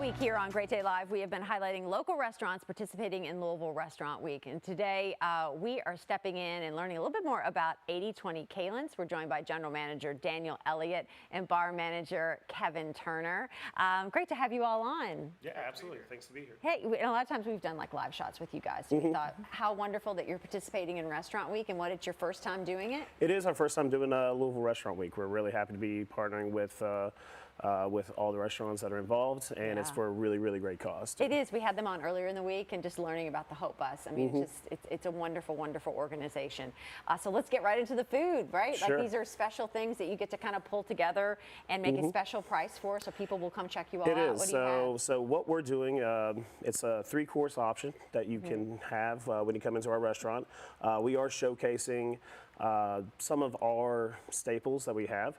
week here on Great Day Live, we have been highlighting local restaurants participating in Louisville Restaurant Week. And today we are stepping in and learning a little bit more about 80/20 Kealin's. We're joined by General Manager Daniel Elliott and Bar Manager Kevin Turner. Great to have you all on. Yeah, absolutely. Thanks to be here. Hey, a lot of times we've done like live shots with you guys. So we thought how wonderful that you're participating in Restaurant Week, and what, it's your first time doing it? It is our first time doing Louisville Restaurant Week. We're really happy to be partnering with all the restaurants that are involved, and it's for a really, really great cause, too. It is. We had them on earlier in the week and just learning about the Hope Bus. I mean, it's a wonderful, wonderful organization. So let's get right into the food, right? Sure. Like these are special things that you get to kind of pull together and make a special price for, so people will come check you all out. It is. What do you have? So what we're doing, it's a 3-course option that you can have when you come into our restaurant. We are showcasing some of our staples that we have.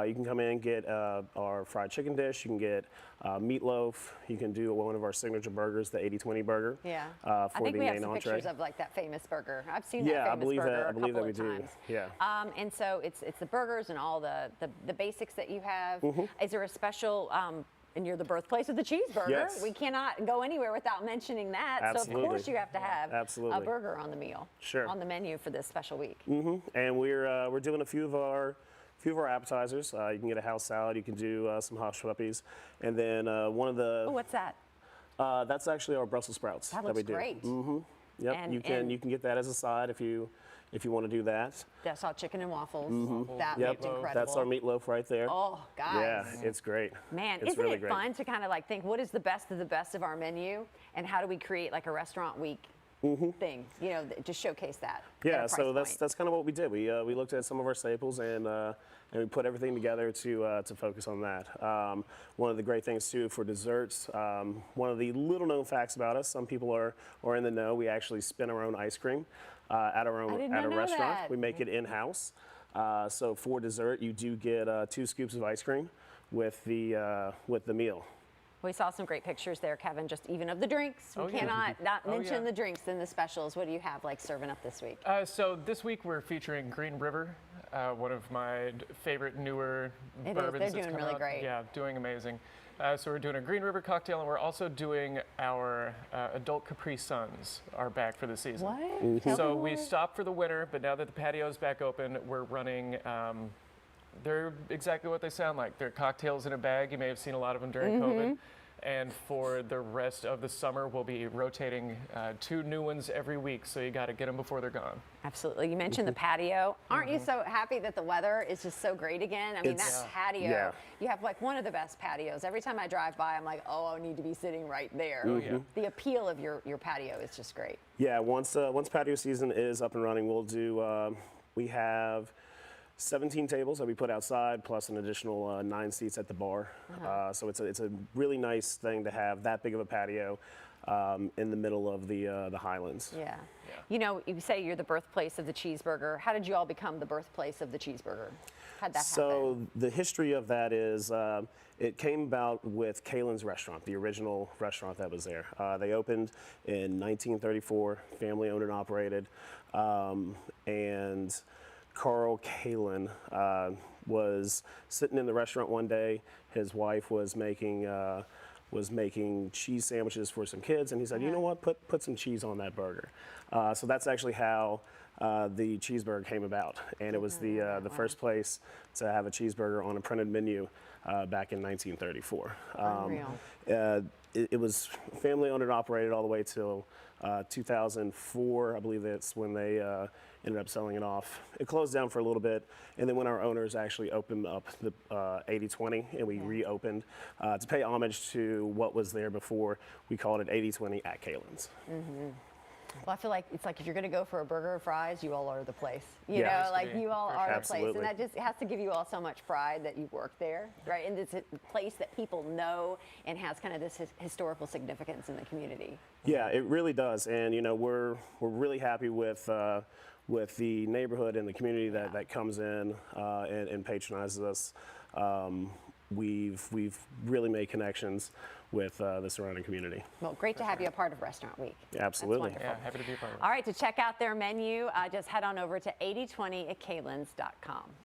You can come in and get our fried chicken dish. You can get meatloaf. You can do one of our signature burgers, the 80/20 burger. Yeah. For I think the we have main some entree. pictures of like that famous burger. I've seen that famous I believe burger that. I believe that we a couple of do. times. Yeah. And so it's the burgers and all the basics that you have. Is there a special? And you're the birthplace of the cheeseburger. Yes. We cannot go anywhere without mentioning that. Absolutely. So of course you have to have Absolutely. a burger on the meal. Sure. On the menu for this special week. And we're doing a few of our appetizers. You can get a house salad. You can do some hush puppies, and then one of the. Oh, what's that? That's actually our Brussels sprouts That looks we do. great. Yep. And- you can get that as a side if you want to do that. That's all chicken and waffles. That Yep. looked incredible. That's our meatloaf right there. Oh, guys. Yeah, it's great. Man, it's isn't really it great. fun to kind of like think what is the best of the best of our menu, and how do we create like a restaurant week thing? You know, just showcase that. at a Yeah, price so point. that's kind of what we did. We looked at some of our staples and we put everything together to focus on that. One of the great things too for desserts, one of the little known facts about us, some people are in the know. We actually spin our own ice cream at a know restaurant. that. We make it in house. So for dessert, you do get 2 scoops of ice cream with the meal. We saw some great pictures there, Kevin, just even of the drinks. We cannot not mention the drinks in the specials. What do you have like serving up this week? So this week we're featuring Green River, one of my favorite newer It is. bourbons. They're that's doing come really out. great. Yeah, doing amazing. So we're doing a Green River cocktail, and we're also doing our adult Capri Suns are back for the season. What? Tell So me we more. stopped for the winter, but now that the patio's back open, we're running. They're exactly what they sound like. They're cocktails in a bag. You may have seen a lot of them during COVID. And for the rest of the summer, we'll be rotating 2 new ones every week. So you got to get them before they're gone. Absolutely. You mentioned the patio. Aren't you so happy that the weather is just so great again? I mean, that patio, you have like one of the best patios. Every time I drive by, I'm like, oh, I need to be sitting right there. The appeal of your patio is just great. Yeah, once patio season is up and running, we'll do. We have 17 tables that we put outside, plus an additional 9 seats at the bar. So it's a really nice thing to have that big of a patio in the middle of the Highlands. Yeah. You know, you say you're the birthplace of the cheeseburger. How did you all become the birthplace of the cheeseburger? How'd that So happen? the history of that is it came about with Kealin's restaurant, the original restaurant that was there. They opened in 1934, family owned and operated, and Carl Kealin was sitting in the restaurant one day. His wife was making cheese sandwiches for some kids, and he said, "You know what? Put some cheese on that burger." So that's actually how the cheeseburger came about, and it was the first place to have a cheeseburger on a printed menu back in 1934. It was family owned and operated all the way till 2004. I believe that's when they ended up selling it off. It closed down for a little bit, and then when our owners actually opened up the 80/20 and we reopened to pay homage to what was there before, we called it 80/20 at Kealin's. Well, I feel like it's like if you're going to go for a burger or fries, you all are the place. You Yeah. know, like you all are the place. Absolutely. And that just has to give you all so much pride that you work there, right? And it's a place that people know and has kind of this historical significance in the community. Yeah, it really does. And, you know, we're really happy with the neighborhood and the community that comes in and patronizes us. We've really made connections with the surrounding community. Well, great to have you a part of Restaurant Week. Absolutely. That's Yeah, wonderful. happy to be a part of it. All right, to check out their menu, just head on over to 8020atkealins.com.